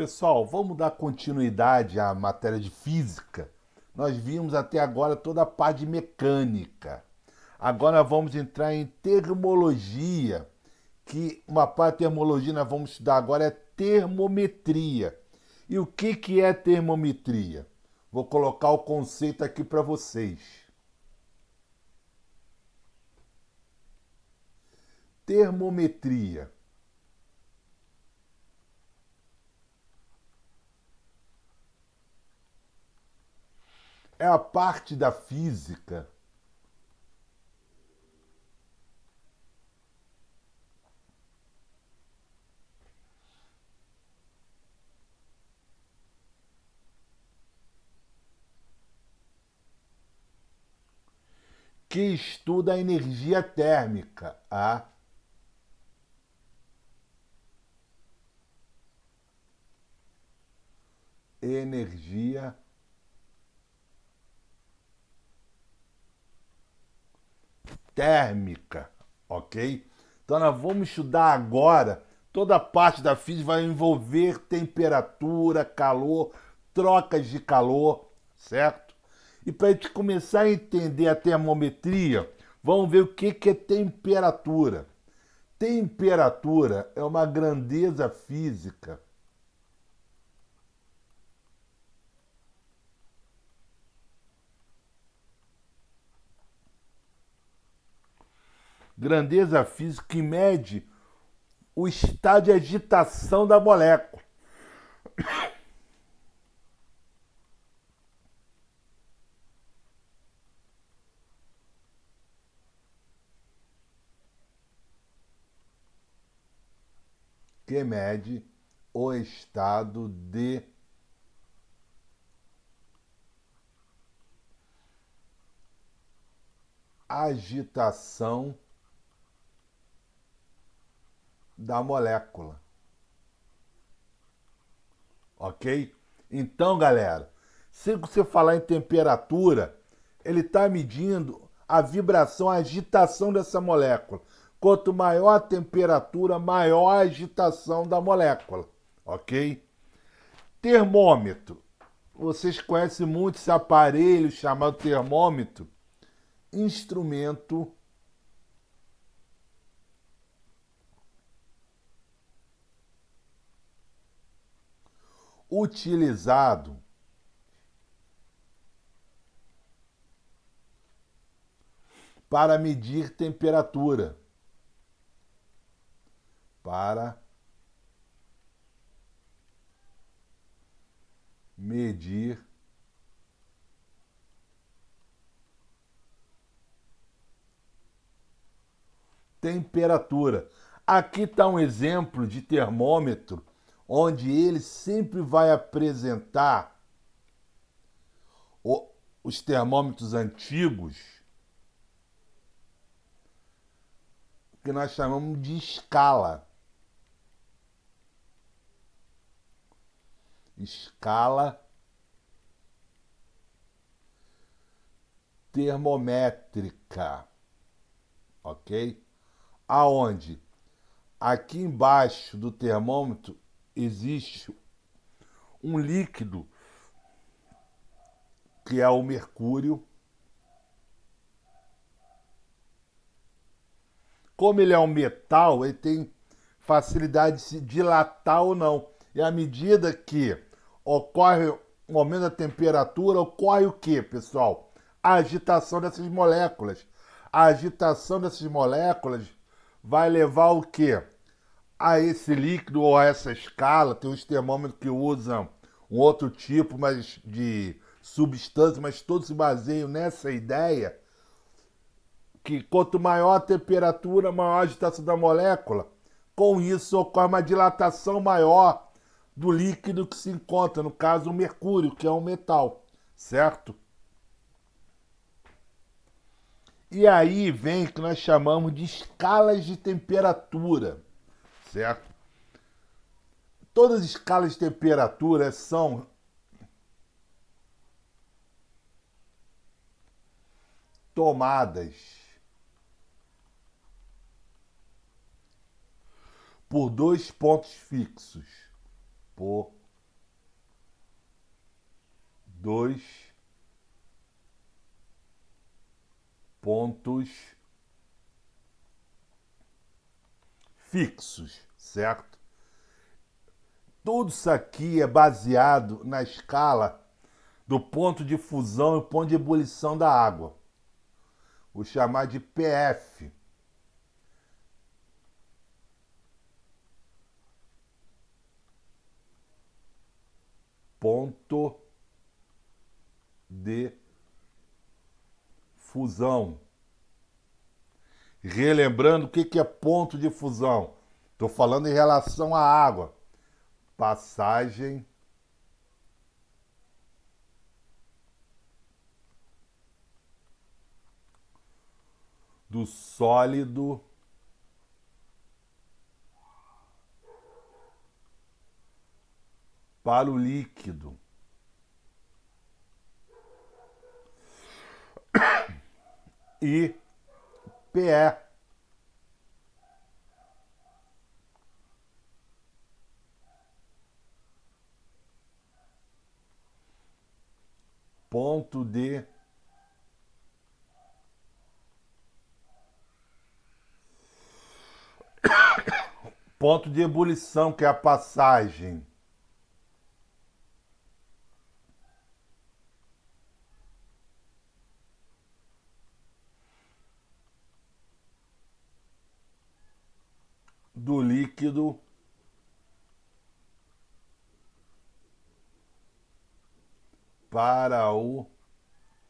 Pessoal, vamos dar continuidade à matéria de física. Nós vimos até agora toda a parte de mecânica. Agora vamos entrar em termologia, que uma parte de termologia nós vamos estudar agora é termometria. E o que é termometria? Vou colocar o conceito aqui para vocês. Termometria é a parte da física que estuda a energia térmica, a energia térmica, ok? Então nós vamos estudar agora toda a parte da física vai envolver temperatura, calor, trocas de calor, certo? E para a gente começar a entender a termometria, vamos ver o que é temperatura. Temperatura é uma grandeza física. Grandeza física que mede o estado de agitação da molécula. Que mede o estado de agitação da molécula. Ok? Então, galera, se você falar em temperatura, ele está medindo a vibração, a agitação dessa molécula. Quanto maior a temperatura, maior a agitação da molécula. Ok? Termômetro. Vocês conhecem muito esse aparelho chamado termômetro? Instrumento utilizado para medir temperatura. Para medir temperatura. Aqui está um exemplo de termômetro, onde ele sempre vai apresentar os termômetros antigos, que nós chamamos de escala. Escala termométrica, ok? Aonde aqui embaixo do termômetro existe um líquido que é o mercúrio. Como ele é um metal, ele tem facilidade de se dilatar ou não. E à medida que ocorre o aumento da temperatura, ocorre o que, pessoal? A agitação dessas moléculas. A agitação dessas moléculas vai levar o que? A esse líquido ou a essa escala. Tem os termômetros que usam um outro tipo mas de substância, mas todos se baseiam nessa ideia que quanto maior a temperatura, maior a agitação da molécula. Com isso ocorre uma dilatação maior do líquido que se encontra, no caso o mercúrio, que é um metal, certo? E aí vem o que nós chamamos de escalas de temperatura, certo? Todas as escalas de temperatura são tomadas por dois pontos fixos. Por dois pontos fixos, certo? Tudo isso aqui é baseado na escala do ponto de fusão e ponto de ebulição da água. Vou chamar de PF. Ponto de fusão. Relembrando o que é ponto de fusão. Estou falando em relação à água. Passagem do sólido para o líquido. E PE. Ponto de ebulição, que é a passagem do líquido para o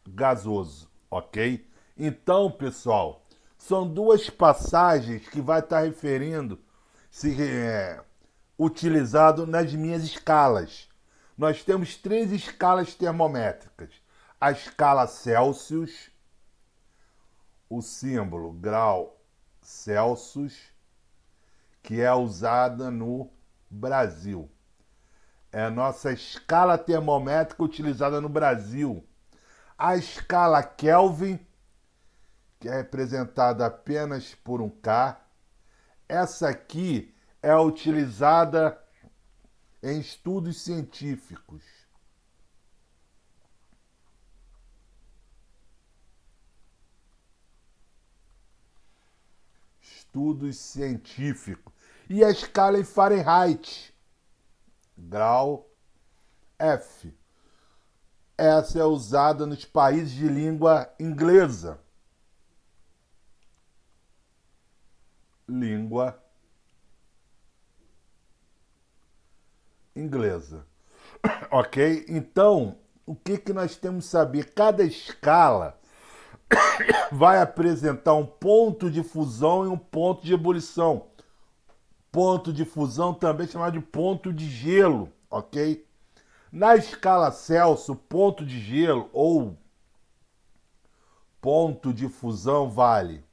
gasoso, ok? Então, pessoal, são duas passagens que vai estar referindo, utilizado nas minhas escalas. Nós temos três escalas termométricas. A escala Celsius, o símbolo grau Celsius, que é usada no Brasil. É a nossa escala termométrica utilizada no Brasil. A escala Kelvin, que é representada apenas por um K. Essa aqui é utilizada em estudos científicos. Estudos científicos. E a escala em Fahrenheit, grau F. Essa é usada nos países de língua inglesa. Língua inglesa. Ok? Então, o que nós temos que saber? Cada escala vai apresentar um ponto de fusão e um ponto de ebulição. Ponto de fusão também chamado de ponto de gelo, ok? Na escala Celsius, ponto de gelo ou ponto de fusão vale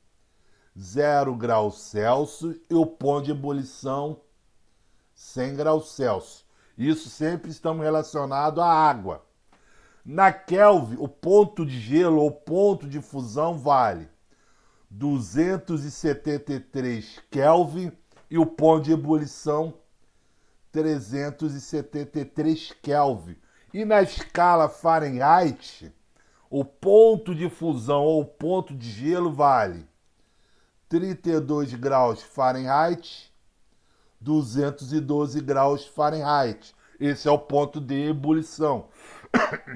0 graus Celsius e o ponto de ebulição 100 graus Celsius. Isso sempre estamos relacionados à água. Na Kelvin, o ponto de gelo ou ponto de fusão vale 273 Kelvin e o ponto de ebulição 373 Kelvin. E na escala Fahrenheit, o ponto de fusão ou ponto de gelo vale 32 graus Fahrenheit, 212 graus Fahrenheit. Esse é o ponto de ebulição.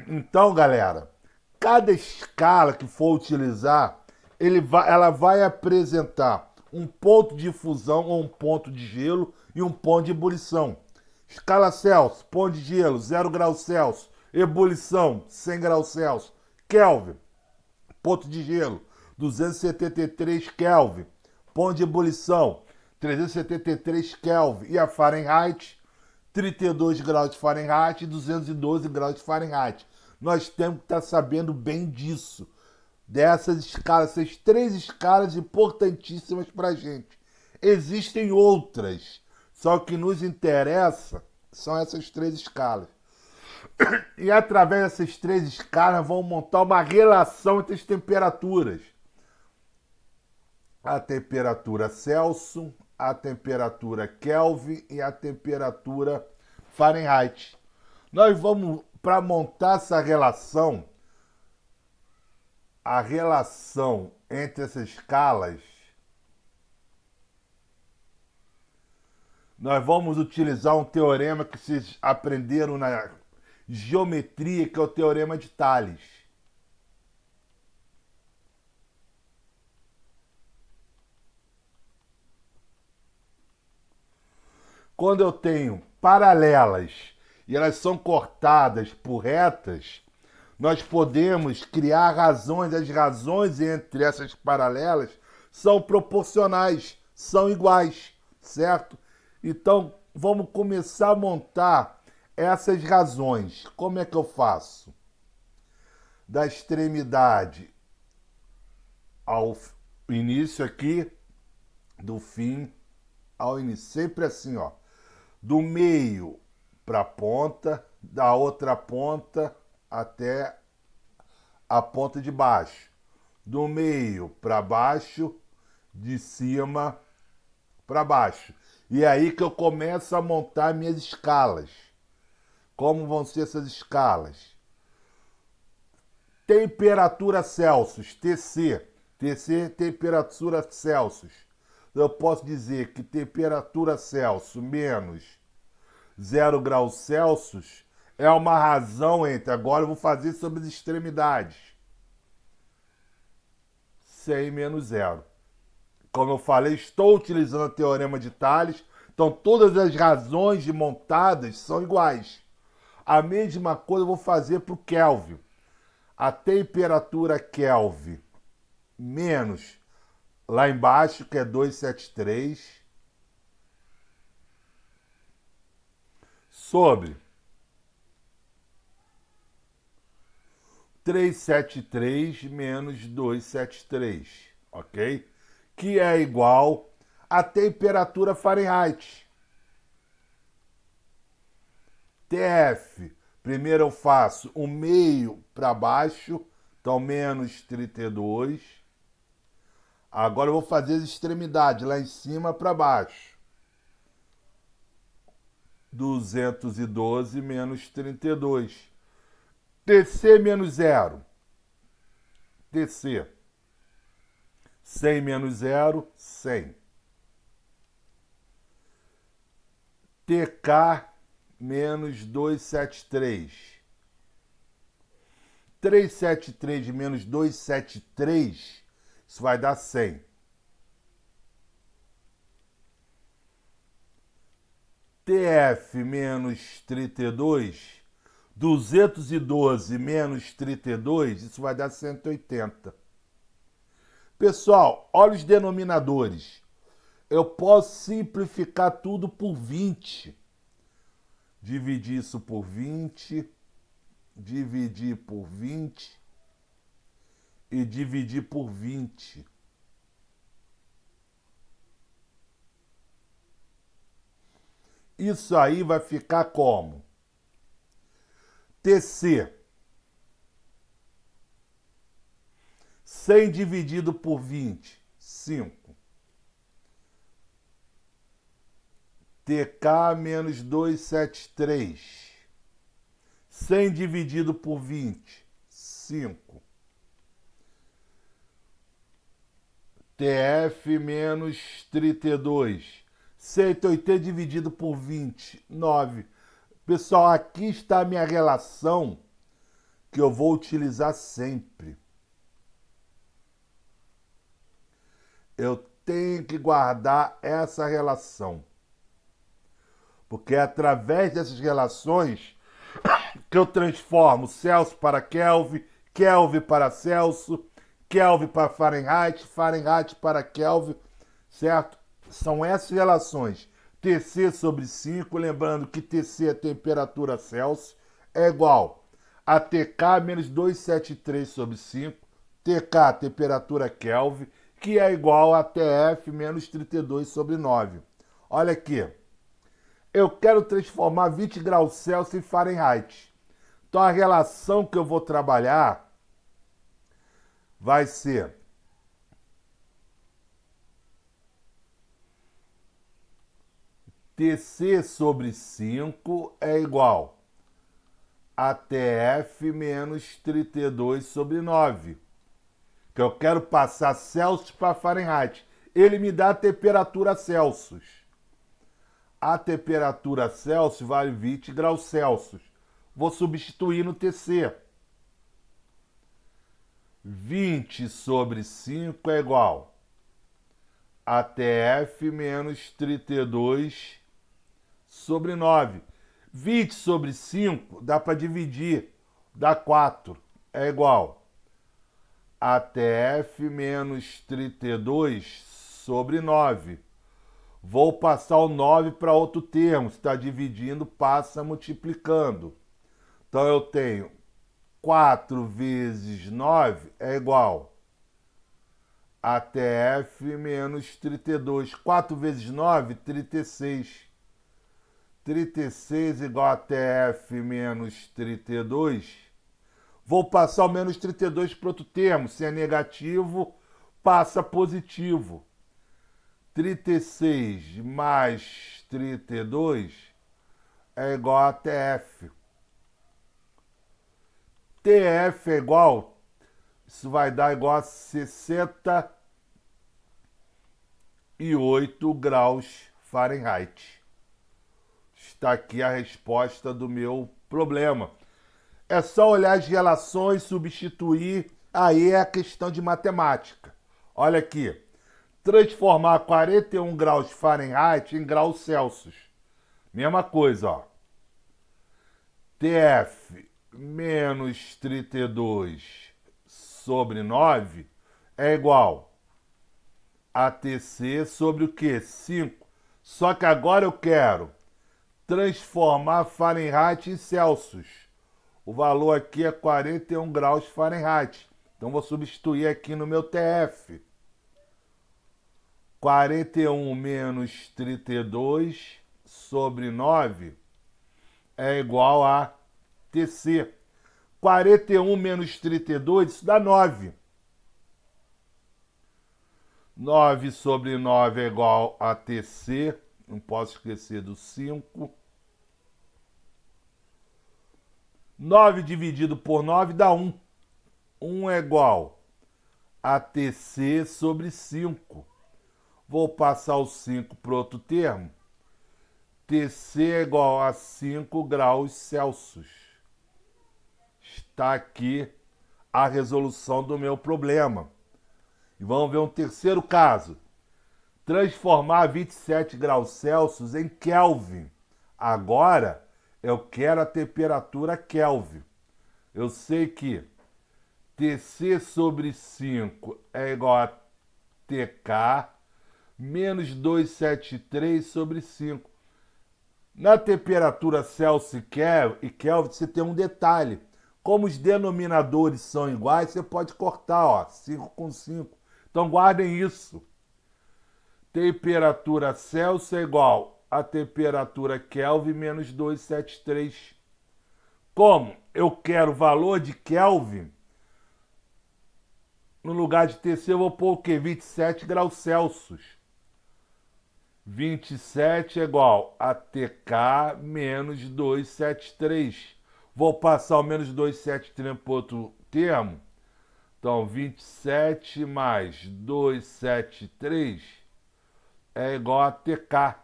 Então, galera, cada escala que for utilizar, ela vai apresentar um ponto de fusão ou um ponto de gelo e um ponto de ebulição. Escala Celsius, ponto de gelo, 0 graus Celsius. Ebulição, 100 graus Celsius. Kelvin, ponto de gelo, 273 Kelvin. Ponto de ebulição, 373 Kelvin. E a Fahrenheit, 32 graus de Fahrenheit e 212 graus de Fahrenheit. Nós temos que estar sabendo bem disso. Dessas escalas, essas três escalas importantíssimas para a gente. Existem outras, só que nos interessa são essas três escalas. E através dessas três escalas vão montar uma relação entre as temperaturas. A temperatura Celsius, a temperatura Kelvin e a temperatura Fahrenheit. Nós vamos para montar essa relação, a relação entre essas escalas, nós vamos utilizar um teorema que vocês aprenderam na geometria, que é o teorema de Tales. Quando eu tenho paralelas e elas são cortadas por retas, nós podemos criar razões. As razões entre essas paralelas são proporcionais, são iguais, certo? Então, vamos começar a montar essas razões. Como é que eu faço? Da extremidade ao início aqui, do fim ao início. Sempre assim, ó. Do meio para a ponta, da outra ponta até a ponta de baixo. Do meio para baixo, de cima para baixo. E é aí que eu começo a montar minhas escalas. Como vão ser essas escalas? Temperatura Celsius, TC. TC, temperatura Celsius. Eu posso dizer que temperatura Celsius menos 0 graus Celsius é uma razão entre. Agora eu vou fazer sobre as extremidades. 100 menos 0. Como eu falei, estou utilizando o teorema de Tales. Então todas as razões de montadas são iguais. A mesma coisa eu vou fazer para o Kelvin. A temperatura Kelvin menos lá embaixo, que é 273, sobre 373 menos 273, ok? Que é igual à temperatura Fahrenheit. TF, primeiro eu faço o meio para baixo, então menos 32. Agora eu vou fazer as extremidades, lá em cima para baixo. 212 menos 32. TC menos 0. TC. 100 menos 0, 100. TK menos 273. 373 menos 273, isso vai dar 100. TF menos 32, 212 menos 32, isso vai dar 180. Pessoal, olha os denominadores. Eu posso simplificar tudo por 20. Dividir isso por 20, dividir por 20 e dividir por 20. Isso aí vai ficar como? TC 100 dividido por 20, 5. TK menos 273. 100 dividido por 20, 5. TF menos 32. 180 dividido por 20, 9. Pessoal, aqui está a minha relação que eu vou utilizar sempre. Eu tenho que guardar essa relação. Porque é através dessas relações que eu transformo Celsius para Kelvin, Kelvin para Celsius, Kelvin para Fahrenheit, Fahrenheit para Kelvin, certo? São essas relações. TC sobre 5, lembrando que TC é temperatura Celsius, é igual a TK menos 273 sobre 5, TK temperatura Kelvin, que é igual a TF menos 32 sobre 9. Olha aqui. Eu quero transformar 20 graus Celsius em Fahrenheit. Então a relação que eu vou trabalhar vai ser TC sobre 5 é igual ATF menos 32 sobre 9. Que eu quero passar Celsius para Fahrenheit. Ele me dá a temperatura Celsius. A temperatura Celsius vale 20 graus Celsius. Vou substituir no TC. 20 sobre 5 é igual a ATF menos 32 sobre 9. 20 sobre 5 dá para dividir, dá 4. É igual a ATF menos 32 sobre 9. Vou passar o 9 para outro termo. Se está dividindo, passa multiplicando. Então eu tenho 4 vezes 9 é igual a ATF menos 32. 4 vezes 9, 36. 36 igual a ATF menos 32. Vou passar o menos 32 para outro termo. Se é negativo, passa positivo. 36 mais 32 é igual a TF. TF é igual, isso vai dar igual a 68 graus Fahrenheit. Está aqui a resposta do meu problema. É só olhar as relações, substituir, aí é a questão de matemática. Olha aqui, transformar 41 graus Fahrenheit em graus Celsius. Mesma coisa, ó. TF menos 32 sobre 9 é igual a TC sobre o quê? 5. Só que agora eu quero transformar Fahrenheit em Celsius. O valor aqui é 41 graus Fahrenheit. Então vou substituir aqui no meu TF. 41 menos 32 sobre 9 é igual a TC. 41 menos 32, isso dá 9. 9 sobre 9 é igual a TC. Não posso esquecer do 5. 9 dividido por 9 dá 1. 1 é igual a TC sobre 5. Vou passar o 5 para outro termo. TC é igual a 5 graus Celsius. Está aqui a resolução do meu problema. E vamos ver um terceiro caso. Transformar 27 graus Celsius em Kelvin. Agora eu quero a temperatura Kelvin. Eu sei que TC sobre 5 é igual a TK menos 273 sobre 5. Na temperatura Celsius e Kelvin, você tem um detalhe. Como os denominadores são iguais, você pode cortar, ó, 5 com 5. Então guardem isso. Temperatura Celsius é igual a temperatura Kelvin menos 273. Como eu quero o valor de Kelvin, no lugar de TC eu vou pôr o quê? 27 graus Celsius. 27 é igual a TK menos 273. Vou passar o menos 273 para outro termo. Então, 27 mais 273 é igual a TK.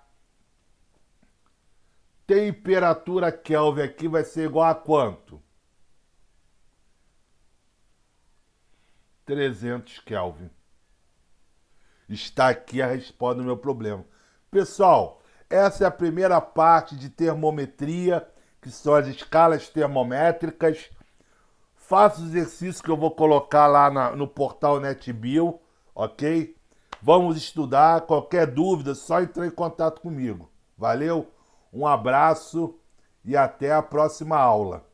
Temperatura Kelvin aqui vai ser igual a quanto? 300 Kelvin. Está aqui a resposta do meu problema. Pessoal, essa é a primeira parte de termometria, que são as escalas termométricas. Faça os exercícios que eu vou colocar lá no portal NetBio, ok? Vamos estudar. Qualquer dúvida, só entrar em contato comigo. Valeu, um abraço e até a próxima aula.